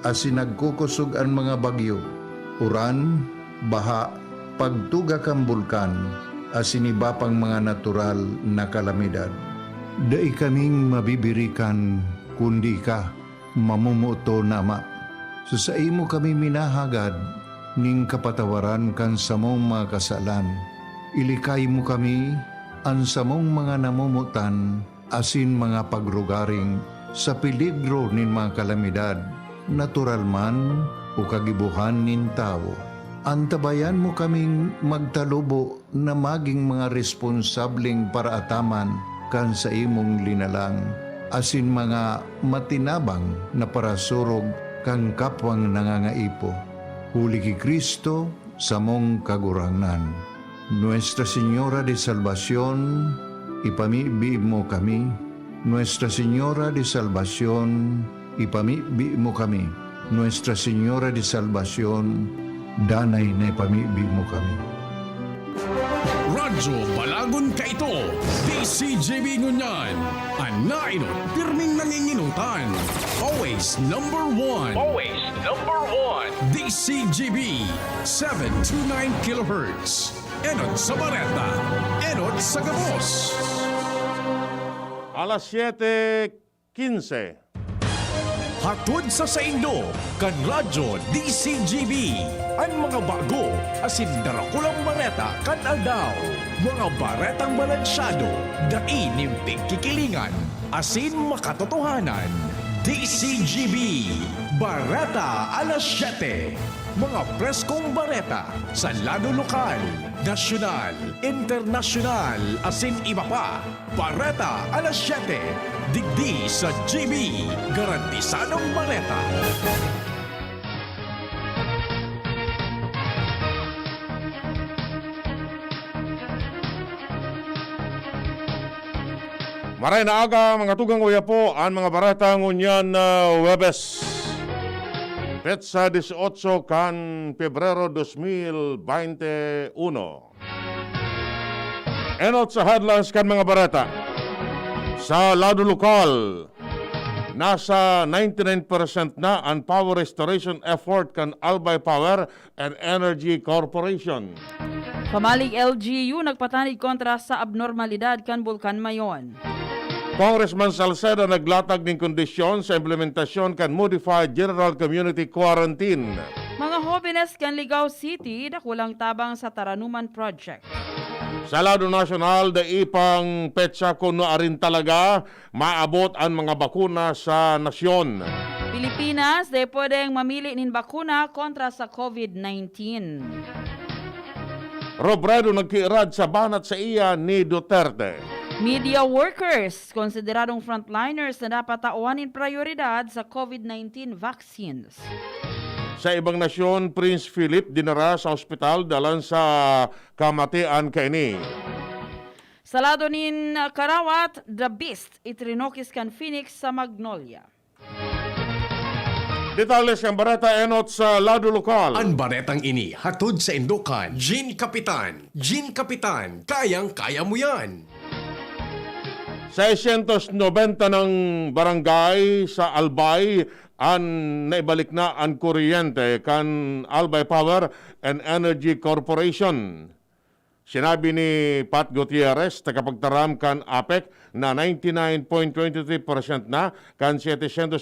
asin nagkukusog ang mga bagyo, uran, baha, pagtuga kang bulkan, asin iba pang mga natural na kalamidad. Dai kaming mabibirikan kundi ka, mamumuto nama. So sa imo kami minahagad, ning kapatawaran kan samong mga kasalan. Ilikay mo kami, ang samong mga namumutan, asin mga pagrugaring, sa peligro nin mga kalamidad, natural man o kagibuhan nin tao. Antabayan mo kaming magtalubo na maging mga responsableng paraataman kan sa imong linalang, asin mga matinabang na parasurog kang kapwang nangangaipo. Huli ki Kristo sa mong kaguranan. Nuestra Señora de Salvación, ipamibi mo kami. Nuestra Señora de Salvación, ipamibi mo kami. Nuestra Señora de Salvación, danay na ipamibi mo kami. Radyo Balagon ka ito, DZGB ngunyan, anainot, pirming nanginginutan, always number one. Always number one. DZGB, 729 kHz. Enot sa Bareta, enot sa Gabos. Alas 7:15. Hatod sa Saindo, kan Radyo DZGB. Ang mga bago, asin darakulang bareta kan aldaw. Mga baretang balansyado, dainimpig kikilingan, asin makatotohanan. DZGB, Bareta Alas 7. Mga preskong bareta sa lado lokal, nasyonal, internasyonal, asin iba pa. Bareta Alas 7. Digdi sa GB, garantisadong bareta. Maray na aga, mga tugang uya po, ang mga barata ngunyan na Webes. Petsa 18 kan Pebrero 2021. Enot sa headlines kan mga barata. Sa lado lokal, nasa 99% na ang power restoration effort kan Albay Power and Energy Corporation. Pamalig LGU nagpatanig kontra sa abnormalidad kan Bulkan Mayon. Congressman Salceda naglatag ng kondisyon sa implementasyon kan Modified General Community Quarantine. Mga hopenes kan Ligao City dakulang tabang sa Taranuman Project. Sa lado nasyonal, daipang petsa kuno arin talaga maabot ang mga bakuna sa nasyon. Pilipinas, de pwedeng mamili nin bakuna kontra sa COVID-19. Robredo nagkiirad sa banat sa iya ni Duterte. Media workers, konsideradong frontliners na dapat tauhanin prioridad sa COVID-19 vaccines. Sa ibang nasyon, Prince Philip dinara sa ospital dalan sa kamatian kaini. Sa lado nin Karawat, The Beast, itrinokis kan Phoenix sa Magnolia. Detalles ang barata enot sa lado lokal. Ang baretang ini hatod sa Indukan. Gin Kapitan, kayang-kaya mo yan. 690 ng barangay sa Albay ang naibalik na ang kuryente kan Albay Power and Energy Corporation. Sinabi ni Pat Gutierrez, tagapagtaram kan APEC na 99.23% na kan 720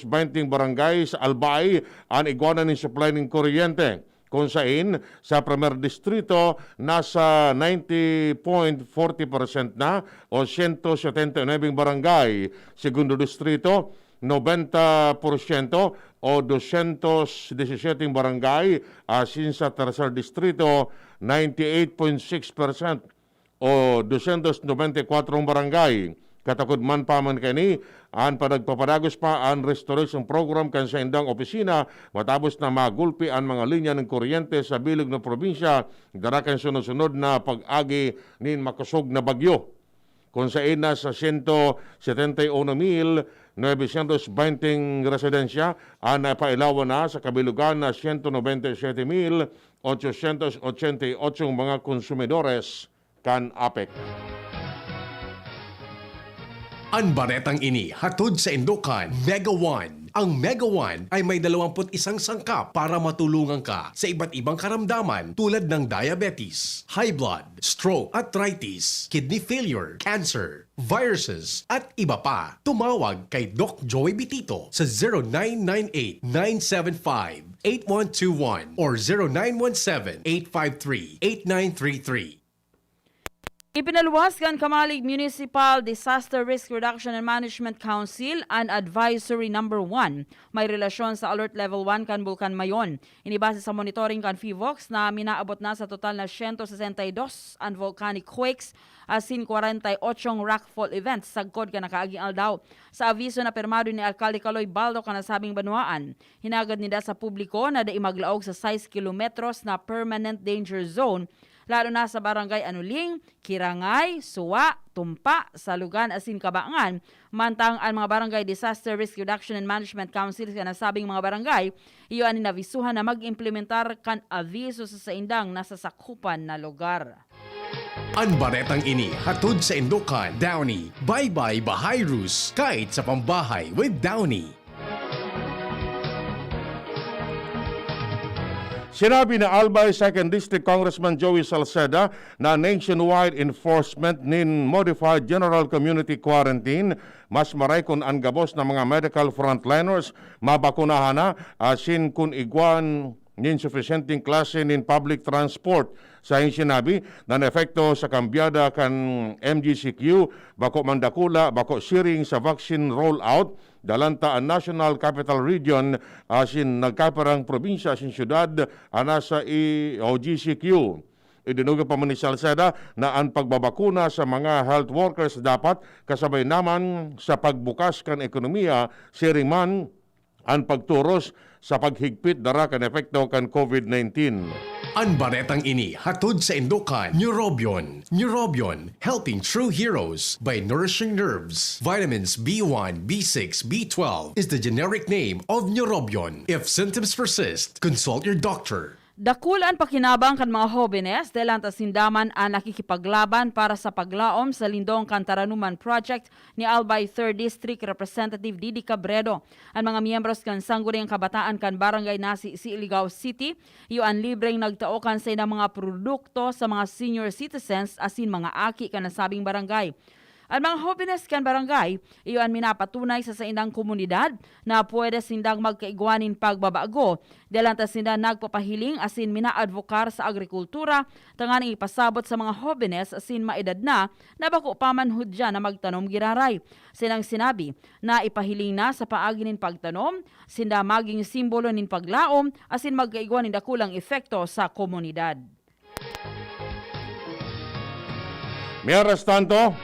barangay sa Albay ang iguana ng supply ng kuryente. Kung saan sa primer distrito nasa 90.40% na o 179 barangay. Segundo distrito 90% o 217 barangay. Asin sa tercer distrito 98.6% o 294 barangay. Katakod man pa man kani, ang panagpapadagos pa ang restoration program kan sa indang opisina matapos na magulpi ang mga linya ng kuryente sa bilog na probinsya darakan sunod-sunod na pag-agi nin makusog na bagyo. Kung sa ina sa 171,920 residensya ang napailawan na sa kabilugan na 197,888 mga konsumidores kan APEC. Ang baretang ini hatod sa Indukan, Mega 1, Ang Mega One ay may 21 sangkap para matulungan ka sa iba't ibang karamdaman tulad ng diabetes, high blood, stroke, arthritis, kidney failure, cancer, viruses, at iba pa. Tumawag kay Doc Joy Bitito sa 0998-975-8121 or 0917-853-8933. Ipinaluwas kan Kamalig Municipal Disaster Risk Reduction and Management Council ang Advisory Number 1. May relasyon sa Alert Level 1 kan Bulkan Mayon. Inibase sa monitoring kan FIVOX na minaabot na sa total na 162 ang volcanic quakes asin 48 rockfall events sagkod ka nakaaging aldaw. Sa aviso na permado ni Alcalde Caloy Baldo kanasabing banwaan, hinagad nida sa publiko na dai maglaog sa 6 kilometros na permanent danger zone lalo na sa barangay Anuling, Kirangay, Suwa, Tumpa, Salugan, asin Kabangan, mantang ang mga barangay Disaster Risk Reduction and Management Council sa nasabing mga barangay, iyo ani navisuhan na mag-implementar kan aviso sa saindang nasa sakupan na lugar. Ang baretang ini hatod sa Indokan, Downey, Bye-Bye Bahay Rus, kahit sa pambahay with Downey. Sinabi na Albay 2nd District Congressman Joey Salceda na nationwide enforcement nin Modified General Community Quarantine mas maray kun ang gabos ng mga medical frontliners mabakunahan na asin kun igwan nin sufficienting klase nin public transport. Sa iyong sinabi na efekto sa kambyada kan MGCQ bako mandakula bako sharing sa vaccine rollout dalanta ang National Capital Region asin nagkaparang probinsya asin syudad anasa GCQ. Idinuga pa man ni Salceda na ang pagbabakuna sa mga health workers dapat kasabay naman sa pagbukas kan ekonomiya sharing man ang pagturos sa paghigpit dara kan epekto kan COVID-19. Ang baretang ini hatod sa Indokan, Neurobion. Neurobion, helping true heroes by nourishing nerves. Vitamins B1, B6, B12 is the generic name of Neurobion. If symptoms persist, consult your doctor. Dakulan pakinabang kan mga hobenes dahil ang tasindaman ang nakikipaglaban para sa paglaom sa Lindong Kantaranuman Project ni Albay 3rd District Representative Didi Cabredo. Ang mga miyembros kan sangguniang kabataan kan Barangay Nasi Siligao City, iyo ang libreng nagtaokan sa mga produkto sa mga senior citizens asin mga aki kan nasabing barangay. Ang mga hobenes kan barangay, iyo ang minapatunay sa indang komunidad na pwede sindang magkaigwanin pagbabago. Dalanta sinda nagpapahiling asin mina-advokar sa agrikultura, tanganing ipasabot sa mga hobenes asin maedad na bako pamanhud dyan na magtanom giraray. Sinang sinabi na ipahiling na sa paagi nin pagtanom, sinda maging simbolo nin paglaom asin magkaigwanin dakulang efekto sa komunidad. Mientras tanto,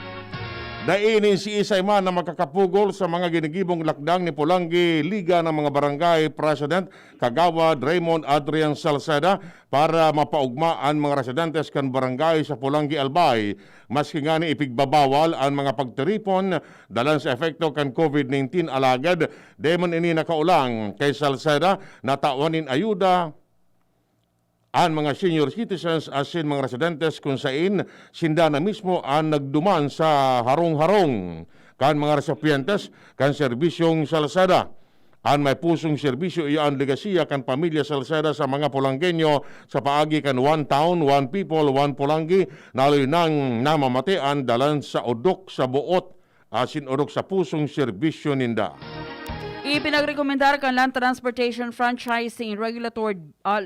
dainin si Isay man na makakapugol sa mga ginigibong lakdang ni Pulangi Liga ng mga Barangay President Kagawad Raymond Adrian Salceda para mapaugma ang mga residentes kan barangay sa Pulangi Albay. Maski nga ni ipigbabawal ang mga pagtiripon dalan sa efekto kan COVID-19 alagad, demon ini nakaulang kay Salceda na tawanin ayuda ang mga senior citizens asin mga residentes kung sain sinda na mismo ang nagduman sa harong-harong kan mga recipientes kan serbisyong Salceda. Ang may pusong serbisyo iyan legasiya kan pamilya Salceda sa mga Pulangenyo sa paagi kan one town, one people, one Pulangi naloy nang namamatian dalan sa udok sa buot asin udok sa pusong serbisyo ninda. Ipinagrekomendar kan Land Transportation Franchising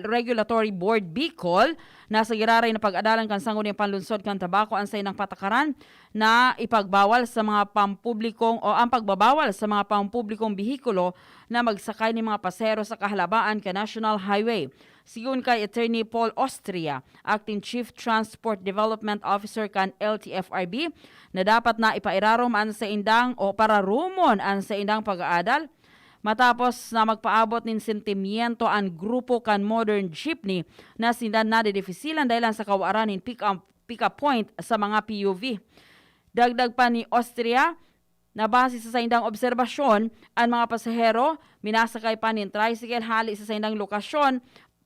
Regulatory Board Bicol na sa giraray na pag-adalan kan sangguniang panlunsod kan tabako ang ng patakaran na ipagbawal sa mga pampublikong o ang pagbabawal sa mga pampublikong bihikulo na magsakay ni mga pasero sa kahalabaan ka National Highway. Sigun kay Attorney Paul Austria, Acting Chief Transport Development Officer kan LTFRB, na dapat na ipairarom ang sa indang o para rumon ang sa indang pag-aadal matapos na magpaabot nin sentimiento ang grupo kan modern jeepney na sindan na dedefisilan dahil sa kawaran nin pick-up point sa mga PUV. Dagdag pa ni Austria, na base sa saindang obserbasyon, ang mga pasahero minasakay pa nin tricycle hali sa saindang lokasyon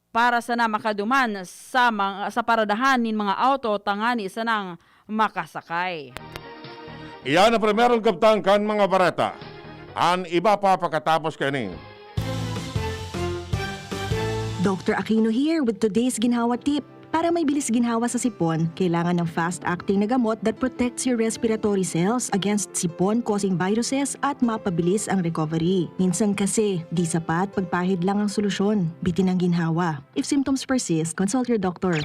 para sana makaduman sa paradahan nin mga auto tangani sanang makasakay. Iyan ang primerong kaptang kan mga bareta. An iba pa pagkatapos kani. Dr. Aquino here with today's ginhawa tip. Para may bilis ginhawa sa sipon, kailangan ng fast-acting na gamot that protects your respiratory cells against sipon-causing viruses at mapabilis ang recovery. Minsan kasi, di sapat pagpahid lang ang solusyon. Bitin ang ginhawa. If symptoms persist, consult your doctor.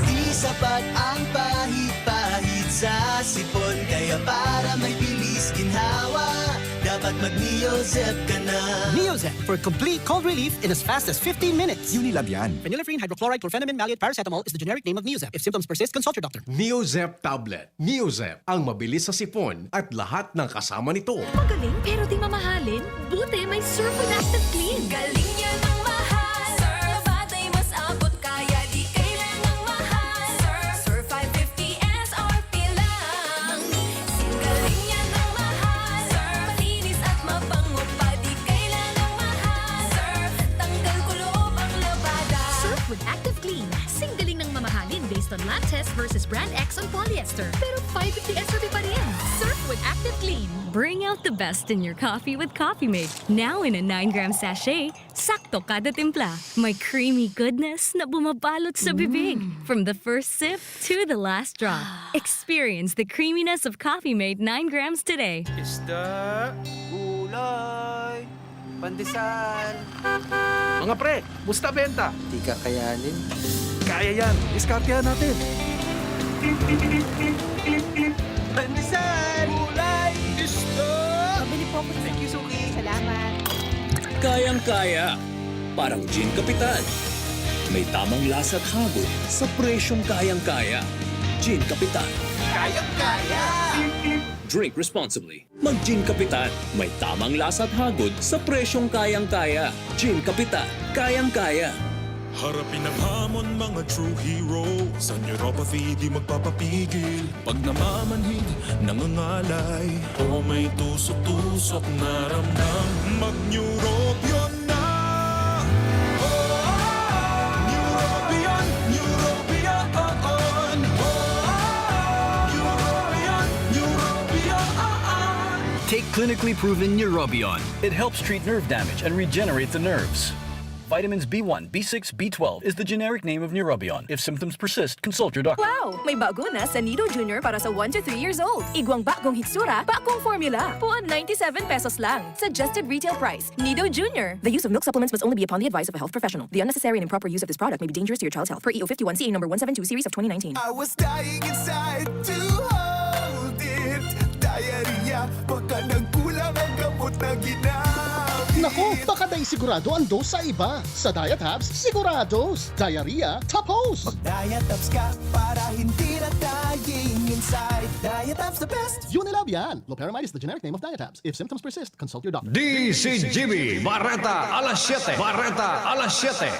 Di sapat ang pahid-pahid sa sipon, kaya para may bilis ginhawa, dapat mag-Neozep ka na. Neozep for complete cold relief in as fast as 15 minutes. Unilab yan. Phenylephrine, hydrochloride, chlorpheniramine, maleate, paracetamol is the generic name of Neozep. If symptoms persist, consult your doctor. Neozep Tablet. Neozep, ang mabilis sa sipon at lahat ng kasama nito. Magaling pero di mamahalin? Buti may Surf with Active Clean. Galing niya ng mahal. Surf at ay mas abot kaya di kailangang mahal. Surf 550 SRP lang. Galing niya ng mahal. Surf malinis at mabango pa di kailangang mahal. Surf tanggal kulob ang labada. Surf with Active Clean. Galing ng mamahalin based on lab test versus brand X on polyester. Pero 550 SRP pa rin. Surf with Active Clean. Bring out the best in your coffee with Coffee Mate. Now in a 9-gram sachet, sakto kada timpla. May creamy goodness na bumabalot sa bibig. From the first sip to the last drop. Experience the creaminess of Coffee Mate 9 grams today. Isda, gulay, pandesal. Mga pre, musta benta? Di kakayanin. Kaya yan, diskartehan natin. Pandesal, gulay, isda. Pabili po ako. Thank you, Suki. Salamat. Kayang-kaya. Parang Gin Kapitan. May tamang lasa at hagod sa presyong kayang-kaya. Gin Kapitan. Kayang-kaya. Drink responsibly. Mag-Gin Kapitan. May tamang lasa at hagod sa presyong kayang-kaya. Gin Kapitan. Kayang-kaya. Harapin ang hamon, mga true hero. Sa neuropathy, di magpapapigil. Pag namamanhid, nangangalay, o may tusok-tusok na ramdam, mag-neurobion na. Neurobion, neurobion. Neurobion, neurobion. Take clinically proven Neurobion. It helps treat nerve damage and regenerate the nerves. Vitamins B1, B6, B12 is the generic name of Neurobion. If symptoms persist, consult your doctor. Wow! May bago na sa Nido Junior para sa 1 to 3 years old. Igwang bagong hitsura, bagong formula. Puan 97 pesos lang. Suggested retail price. Nido Junior. The use of milk supplements must only be upon the advice of a health professional. The unnecessary and improper use of this product may be dangerous to your child's health. Per EO 51 CA number 172 series of 2019. I was dying inside to hold it. Diarrhea, baka nagkulang ang gamot na ginamit. Naku, baka dahil sigurado ang dose sa iba. Sa Diet Hubs, sigurados. Diarrhea, tapos. Mag-Diet Hubs ka para hindi na dying inside. Diet Hubs the best. Unilab yan. Loperamide is the generic name of Diet Hubs. If symptoms persist, consult your doctor. DZGB, Bareta Alas 7. Bareta Alas 7.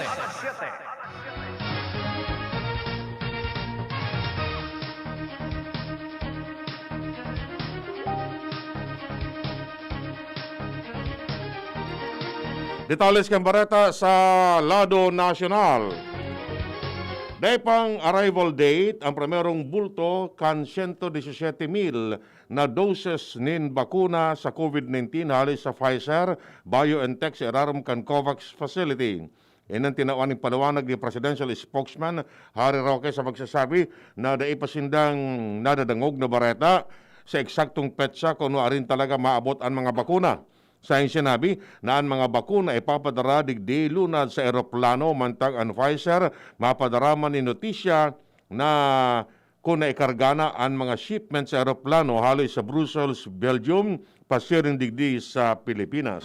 Detalles kang Bareta sa Lado Nacional. Dahil pang arrival date, ang primerong bulto kan 117,000 na doses nin bakuna sa COVID-19 halis sa Pfizer, BioNTech sa iraram kan COVAX facility. Yan ang tinawan ng paliwanag ni Presidential Spokesman Harry Roque sa magsasabi na daipasindang nadadangog na Bareta sa eksaktong petsa kung arin talaga maabot ang mga bakuna. Sa sinabi na ang mga bakuna ipapadara digdi lunad sa eroplano mantag ang Pfizer mapadaraman ni notisya na kung naikargana ang mga shipment sa eroplano halos sa Brussels, Belgium, pasiring digdi sa Pilipinas.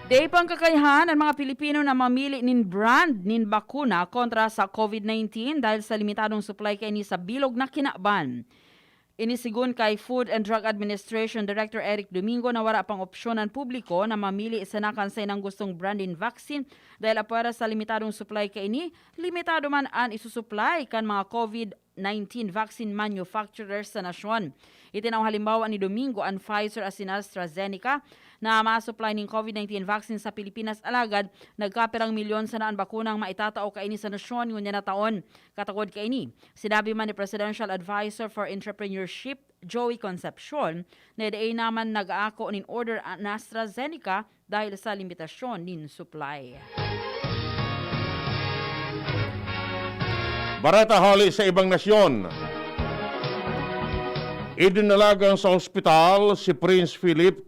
Day pang kakayahan ang mga Pilipino na mamili nin brand nin bakuna kontra sa COVID-19 dahil sa limitadong supply kay ni sa bilog na kinaban. Inisigun kay Food and Drug Administration Director Eric Domingo na wala pang opsyon ng publiko na mamili sa nakansay ng gustong brandin vaccine dahil para sa limitadong supply kay ni, limitado man ang isusupply kan mga COVID-19 vaccine manufacturers sa nasyon. Itinaw halimbawa ni Domingo ang Pfizer at AstraZeneca na ma-supply ng COVID-19 vaccine sa Pilipinas alagad nagkapirang milyon sa naan bakunang maitatao kaini sa nasyon ngunya na taon. Katagod kaini, sinabi man ni Presidential Advisor for Entrepreneurship Joey Concepcion na day naman nag-aako nin order ang AstraZeneca dahil sa limitasyon nin supply. Bareta hali sa ibang nasyon. Idinalagan sa ospital si Prince Philip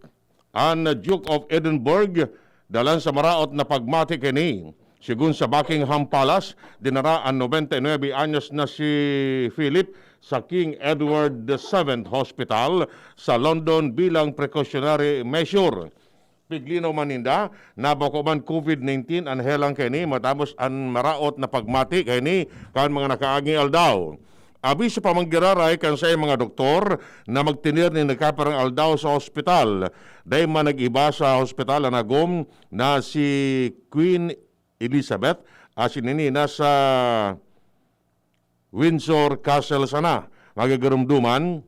ang Duke of Edinburgh dalan sa maraot na pagmati kini. Sigun sa Buckingham Palace, dinara ang 99 anyos na si Philip sa King Edward VII Hospital sa London bilang precautionary measure. Piglino maninda, nabako man COVID-19 ang helang kini matapos ang maraot na pagmati kini kan mga nakaagi aldaw. Abiso pa manggiraray kan sa mga doktor na magtinir ni nagkaparang aldaw sa ospital. Dahil man nag-iba sa ospital ang nagom na si Queen Elizabeth asin nini nasa Windsor Castle sana. Magagarumduman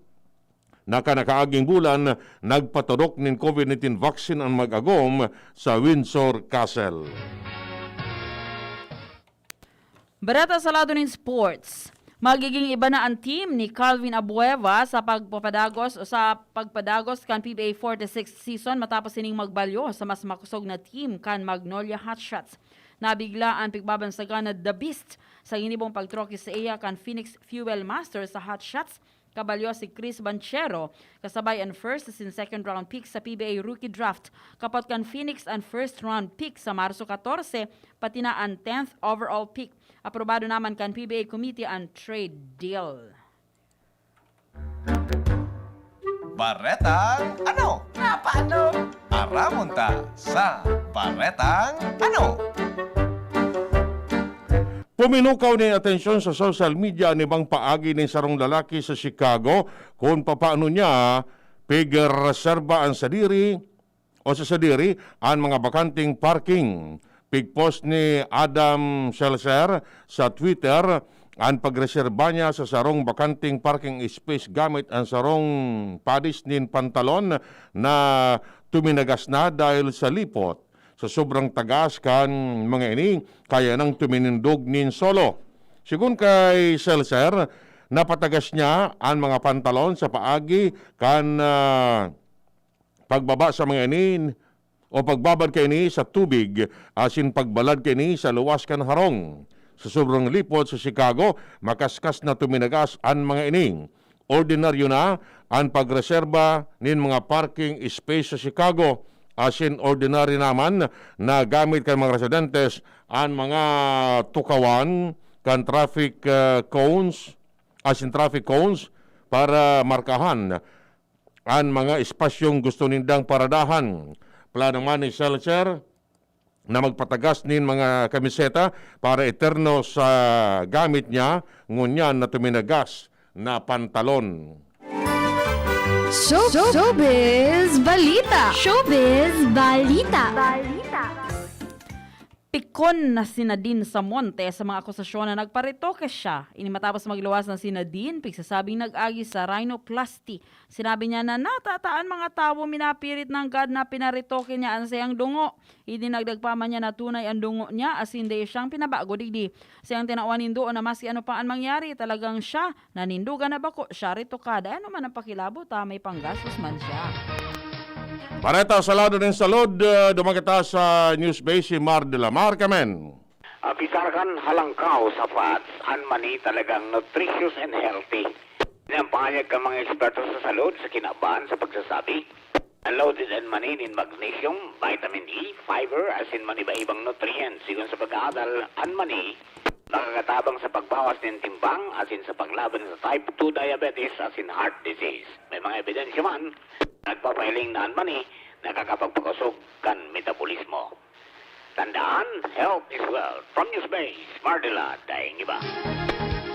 nakaaging bulan nagpatudok nin COVID-19 vaccine ang mag-agom sa Windsor Castle. Bareta sa lado ng sports. Magiging iba na ang team ni Calvin Abueva sa pagpadagos kan PBA 46 season matapos sining magbalyo sa mas makusog na team kan Magnolia Hotshots. Nabigla ang pigbabansagan na The Beast sa inibong pagtroki sa iya kan Phoenix Fuel Masters sa Hotshots. Kabalyo si Chris Banchero, kasabay ang first and second round pick sa PBA Rookie Draft. Kapot kan Phoenix ang first round pick sa Marso 14, pati na ang 10th overall pick. Aprobado naman kan PBA Committee ang trade deal. Baretang ano? Nga paano? Aramon ta sa Baretang ano? Puminukaw ni atensyon sa social media ni bang paagi ng sarong lalaki sa Chicago kung paano niya pigreserba ang sadiri ang mga bakanting parking. Pigpost ni Adam Seltzer sa Twitter ang pagreserba niya sa sarong bakanting parking space gamit ang sarong padis nin pantalon na tuminagas na dahil sa lipot. Sa sobrang tagas kan mga ini, kaya nang tuminindog nin solo. Sigun kay Seltzer, napatagas niya ang mga pantalon sa paagi kan pagbaba sa mga ini o pagbabad kay ni sa tubig asin pagbalad kay ni sa luwas kan harong. Sa sobrang lipot sa Chicago, makaskas na tuminagas ang mga ini. Ordinaryo na ang pagreserba nin mga parking space sa Chicago. Asin ordinary naman na gamit kay mga residentes ang mga tukawan kan traffic cones para markahan ang mga espasyong gusto nindang paradahan. Plano man ni Seltzer na magpatagas nin mga kamiseta para eterno sa gamit niya ngunyan na tuminagas na pantalon. Showbiz Balita. Showbiz Balita. Pikon na si Nadine sa Monte sa mga akusasyon na nagparitoke siya. Ini matapos magluwas na si Nadine, pigsasabing nag-agi sa rhinoplasty. Sinabi niya na natataan mga tao minapirit ng God na pinaritoke niya ang sayang dungo. Idinagdagpaman niya na tunay ang dungo niya as hindi siyang pinabago digdi. Sayang tinawanin doon na maski ano pa ang mangyari, talagang siya nanindugan na bako siya ritokada. Ano man ang pakilabo ta, may panggastos man siya. Bareta sa lado ng salud, dumakita sa news base si Mar de la Mar Kamen. Pisarkan halangkaw sa fats, ang mani talagang nutritious and healthy. Pinampahayag ka mga eksperto sa salud sa kinabahan sa pagsasabi. Loaded and mani in magnesium, vitamin E, fiber, as in maniba-ibang nutrients. Sigun sa pag-aaral, ang mani nakakatabang sa pagbawas ng timbang as in sa paglaban sa type 2 diabetes as in heart disease. May mga ebidensya man, nagpapahiling na ang mani nakakapagpakusog kan metabolismo. Tandaan, health is wealth. From Newsbase, Mardila, daing iba.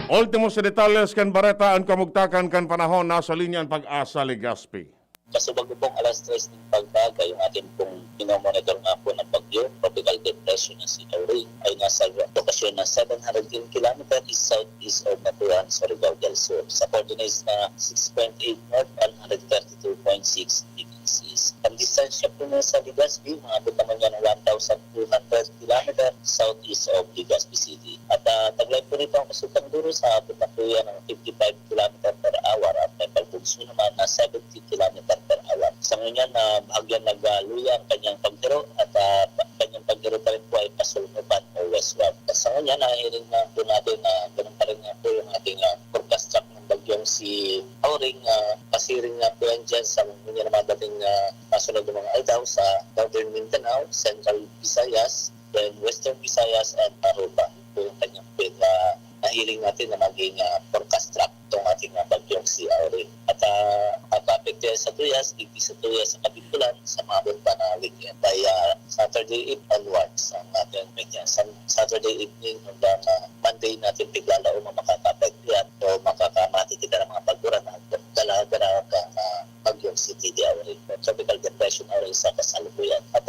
Ultimo sa detalles kan Bareta ang kamugtakan kan panahon nasa linya ang Pag-asa Legazpi. Kasubag-ubong alas 3 ng pagbaga, yung atin pong minomonitor nga po ng bagyo, tropical depression na si Hirit ay nasa lokasyon na 710 km east-southeast of Naturan sa Surigao del Sur. Sa coordinates na 6.8 north, 132.6 degrees. is ang distansya po na sa Legazpi, maabot naman yan ng 1,200 km southeast of Legazpi City. At taglay po rito ang Kasukan Duro sa abot na po yan ng 55 km per hour at may pagbugso naman na 70 km per hour. Sa ngayon na bahagyan nagluya ang kanyang paggiro at kanyang paggiro pa rin po ay pasulnuban o westward. At sa ngayon nahihiling na po natin na ganun pa rin nga po yung ating forecast track ng bagyong si Auring. Pasiring nga po yan dyan sa mga naman dating kasunod ng mga aldaw sa Northern Mindanao, Central Visayas, then Western Visayas and Aruba. Ito yung kanyang nahiling natin na maging forecast track itong ating bagyong si Auring. At kapapekte sa Tuyas, digdi sa Tuyas sa Kabikulan sa mabot pa na weekend by Saturday onwards ang ating weekend. Saturday evening hanggang Monday natin biglalao makakapekte yan o makakamati kita ng mga pagburan at dala-dala ka bagyong si T.D. Auring. Tropical Depression Auring sa kasalukuyan. At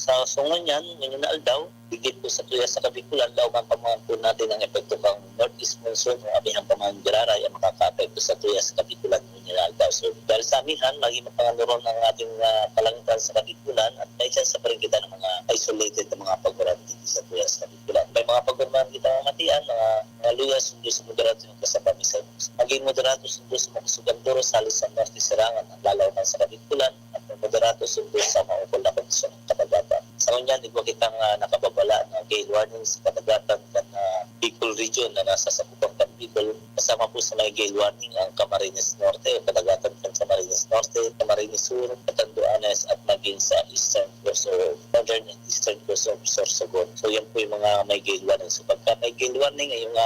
sa sungon yan, ngayon na aldaw, bigit po sa Tuyas sa Kabikulan, lauman pamuhan po natin ang epekto ng northeast monsoon o abihang pamuhan giraray ang makaka-apekto sa Tuyas sa Kabikulan ngayon na aldaw. So dahil sa amihan, lagi mapangaluron ng ating kalangitan sa Kabikulan at may chance pa rin kita ng mga isolated na mga pagburan dito sa Tuyas sa Kabikulan. May mga pagburan kita matian, mga luyas, sundo sa moderato yung kasabami sa maging moderato sundo sa Makasugan Duro, salis sa Norte Serangan ang lalaw man sa Kabikulan at moderato sundo sa maupol na kondisyon ng Katagatan. Sa kanyan, igwa kitang nakababala na gale warning sa Katagatan kan Bicol region na nasa sakupang kan Bicol. Kasama po sa may gale warning ang Camarines Norte o Katagatan kan Camarines Norte, Camarines Sur, Catanduanes at maging sa Eastern Coast o Northern and Eastern Coast of Sorsogon. So yan po yung mga may gale warning. So pagka may gale warning ay yung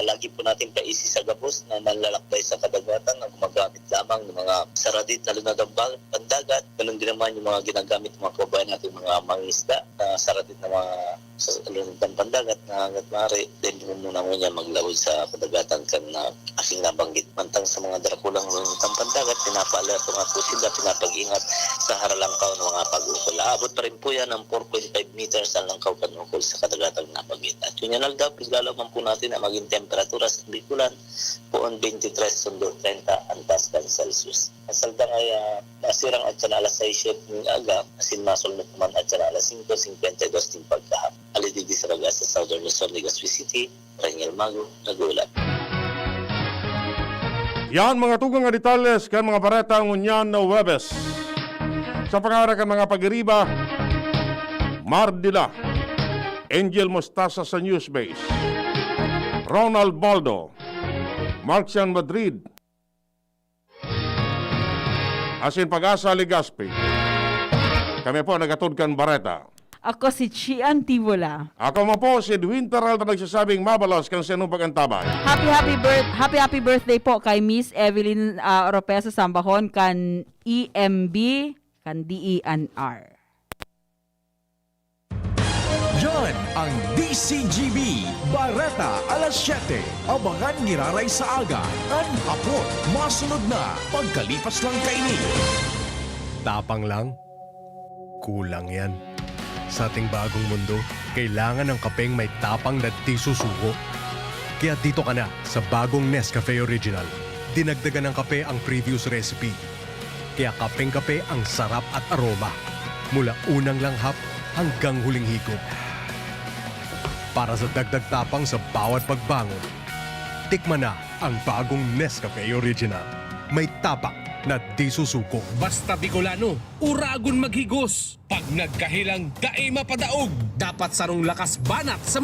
lagi po natin kaisi sa gabos na nalalakbay sa Katagatan na gumagamit lamang ng mga saradit na lunadang pandagat. Ganun din naman yung mga ginagamit ng mga kabayan natin mga mangisda na saradit na mga sa lunadang pandagat na hanggat maaari. Then muna niya maglawid sa Katagatan kan na aking nabanggit. Mantang sa mga drakulang lunadang pandagat, pinapaalala po nga po sila, pinapag-ingat sa haralangkaw ng mga pag-ukol. Aabot pa rin po yan ng 4.5 meters ang langkaw kan-ukol sa Katagatan na nabanggit. At yun yan aldaw, piglalaman po natin ang maging temperatura sa Bikulan poon 23 sundo 30 ang Pascal Celsius. Ang saldang ay nasirang at sana alas 6 ng aga, asin masulnot naman at sana alas 5:52 ting pagkahap. Alididi sa Raga sa Southern Luzon, Legazpi City, Rangel Mago, nagulat. Yan mga tugang nga detalles kan mga Bareta ngunyan na Webes. Sa pangara kan mga pag-iriba, Mardila, Angel Mostasa sa Newsbase, Ronald Baldo, Marcian Madrid, asin Pag-asa Legazpi. Kami po nagatudkan Bareta. Ako si Chie Antivola. Ako mo po si Edwin Peralta nagsasabing mabalos kang sinong pagantabay. Happy birthday po kay Miss Evelyn Oropesa Sambahon kan EMB kan DENR. Yan ang DZGB Bareta Alas 7. Abangan ngiraray sa aga. Ang hapon, masunod na pagkalipas lang kainin. Tapang lang? Kulang yan. Sa ating bagong mundo, kailangan ng kapeng may tapang na di susuko. Kaya dito ka na sa bagong Nescafe Original. Dinagdagan ng kape ang previous recipe. Kaya kapeng-kape ang sarap at aroma. Mula unang langhap hanggang huling higop. Para sa dagdag tapang sa bawat pagbangon, tikman na ang bagong Nescafe Original. May tapak na di susuko. Basta Bicolano, uragon maghigos. Pag nagkahilang, dae mapadaog. Dapat sarong lakas banat sa